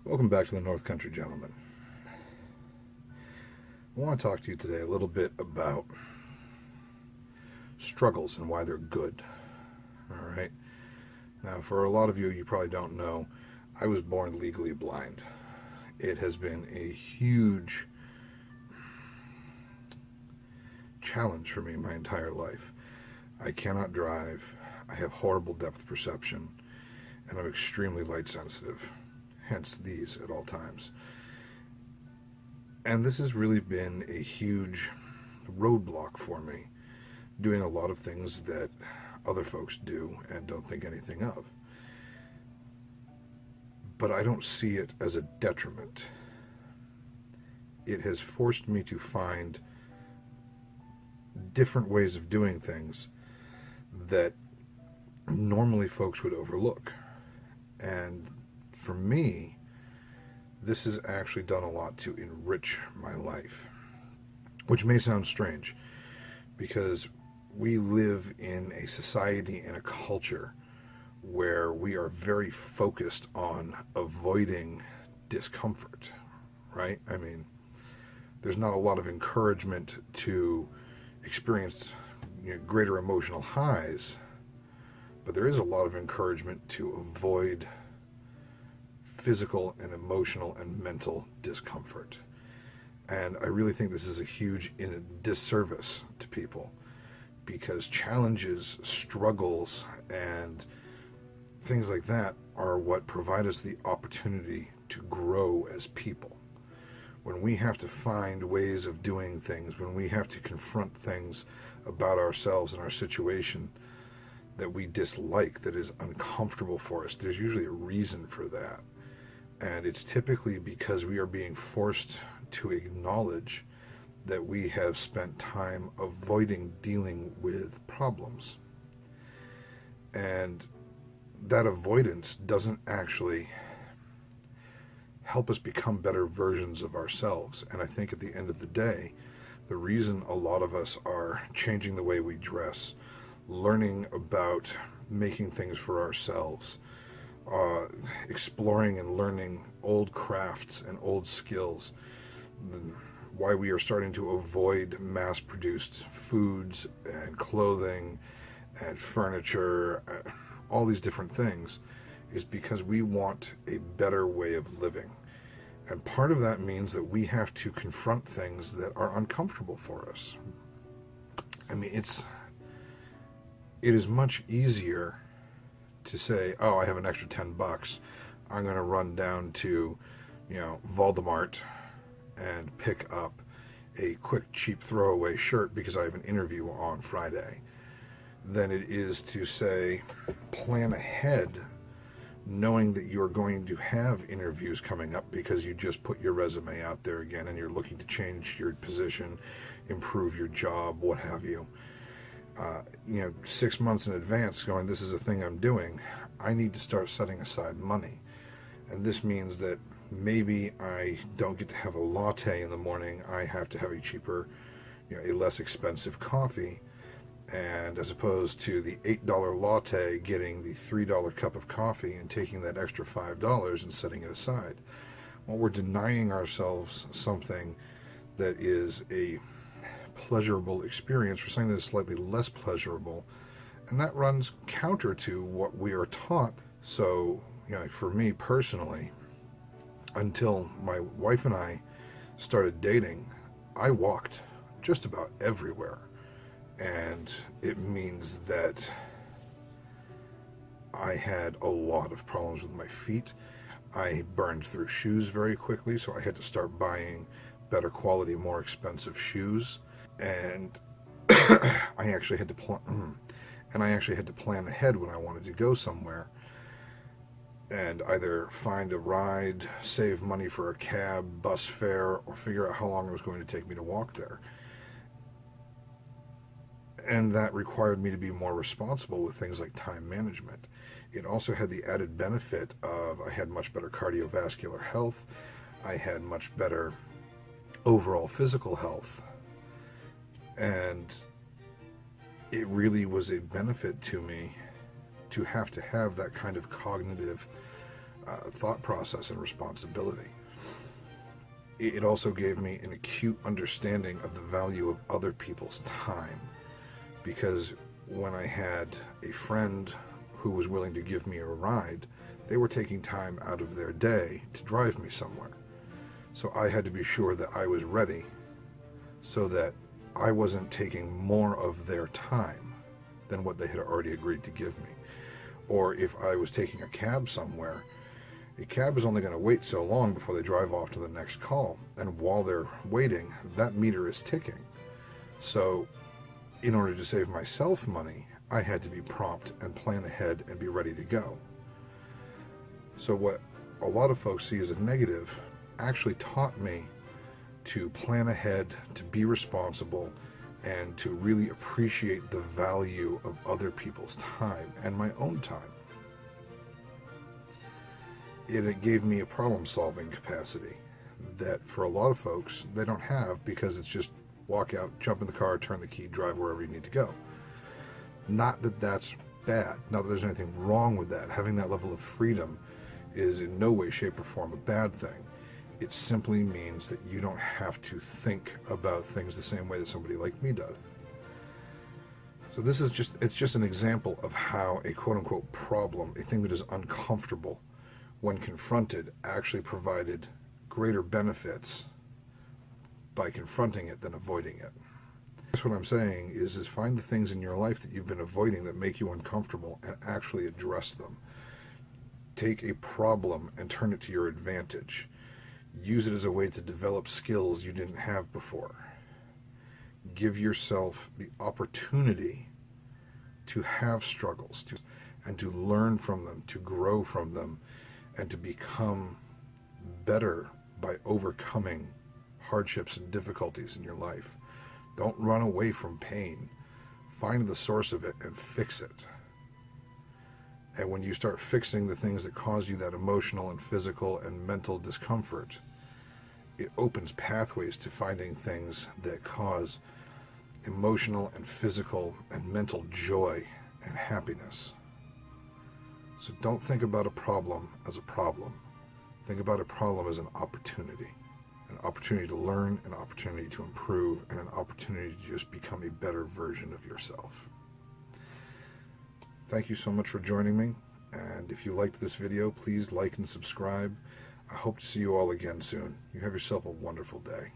Welcome back to the North Country, gentlemen. I want to talk to you today a little bit about struggles and why they're good. All right. Now, for a lot of you, you probably don't know, I was born legally blind. It has been a huge challenge for me my entire life. I cannot drive. I have horrible depth perception, and I'm extremely light sensitive, hence these at all times. And this has really been a huge roadblock for me, doing a lot of things that other folks do and don't think anything of. But I don't see it as a detriment. It has forced me to find different ways of doing things that normally folks would overlook. And for me, this has actually done a lot to enrich my life, which may sound strange because we live in a society and a culture where we are very focused on avoiding discomfort, right? I mean, there's not a lot of encouragement to experience greater emotional highs, but there is a lot of encouragement to avoid physical and emotional and mental discomfort. And I really think this is a huge disservice to people because challenges, struggles, and things like that are what provide us the opportunity to grow as people. When we have to find ways of doing things, when we have to confront things about ourselves and our situation that we dislike, that is uncomfortable for us, there's usually a reason for that. And it's typically because we are being forced to acknowledge that we have spent time avoiding dealing with problems. And that avoidance doesn't actually help us become better versions of ourselves. And I think at the end of the day, the reason a lot of us are changing the way we dress, learning about making things for ourselves, exploring and learning old crafts and old skills, why we are starting to avoid mass-produced foods and clothing and furniture, all these different things, is because we want a better way of living. And part of that means that we have to confront things that are uncomfortable for us. I mean, it is much easier to say, oh, I have an extra $10. I'm going to run down to, Voldemort and pick up a quick, cheap throwaway shirt because I have an interview on Friday, than it is to say, plan ahead, knowing that you're going to have interviews coming up because you just put your resume out there again and you're looking to change your position, improve your job, what have you. 6 months in advance going, this is a thing I'm doing, I need to start setting aside money. And this means that maybe I don't get to have a latte in the morning, I have to have a cheaper, a less expensive coffee. And as opposed to the $8 latte, getting the $3 cup of coffee and taking that extra $5 and setting it aside. Well, we're denying ourselves something that is a pleasurable experience for something that is slightly less pleasurable, and that runs counter to what we are taught. So, for me personally, until my wife and I started dating, I walked just about everywhere. And it means that I had a lot of problems with my feet. I burned through shoes very quickly, so I had to start buying better quality, more expensive shoes. And I actually had to plan ahead when I wanted to go somewhere, and either find a ride, save money for a cab, bus fare, or figure out how long it was going to take me to walk there. And that required me to be more responsible with things like time management. It also had the added benefit of I had much better cardiovascular health. I had much better overall physical health. And it really was a benefit to me to have that kind of cognitive thought process and responsibility. It also gave me an acute understanding of the value of other people's time, because when I had a friend who was willing to give me a ride, they were taking time out of their day to drive me somewhere. So I had to be sure that I was ready so that I wasn't taking more of their time than what they had already agreed to give me. Or if I was taking a cab somewhere, a cab is only going to wait so long before they drive off to the next call. And while they're waiting, that meter is ticking. So in order to save myself money, I had to be prompt and plan ahead and be ready to go. So what a lot of folks see as a negative actually taught me to plan ahead, to be responsible, and to really appreciate the value of other people's time and my own time. It gave me a problem-solving capacity that for a lot of folks they don't have, because it's just walk out, jump in the car, turn the key, drive wherever you need to go. Not that that's bad, not that there's anything wrong with that. Having that level of freedom is in no way, shape, or form a bad thing. It simply means that you don't have to think about things the same way that somebody like me does. So this is just an example of how a quote-unquote problem, a thing that is uncomfortable, when confronted, actually provided greater benefits by confronting it than avoiding it. That's what I'm saying is find the things in your life that you've been avoiding that make you uncomfortable and actually address them. Take a problem and turn it to your advantage. Use it as a way to develop skills you didn't have before. Give yourself the opportunity to have struggles and to learn from them, to grow from them, and to become better by overcoming hardships and difficulties in your life. Don't run away from pain. Find the source of it and fix it. And when you start fixing the things that cause you that emotional and physical and mental discomfort, it opens pathways to finding things that cause emotional and physical and mental joy and happiness. So don't think about a problem as a problem. Think about a problem as an opportunity to learn, an opportunity to improve, and an opportunity to just become a better version of yourself. Thank you so much for joining me, and if you liked this video, please like and subscribe. I hope to see you all again soon. You have yourself a wonderful day.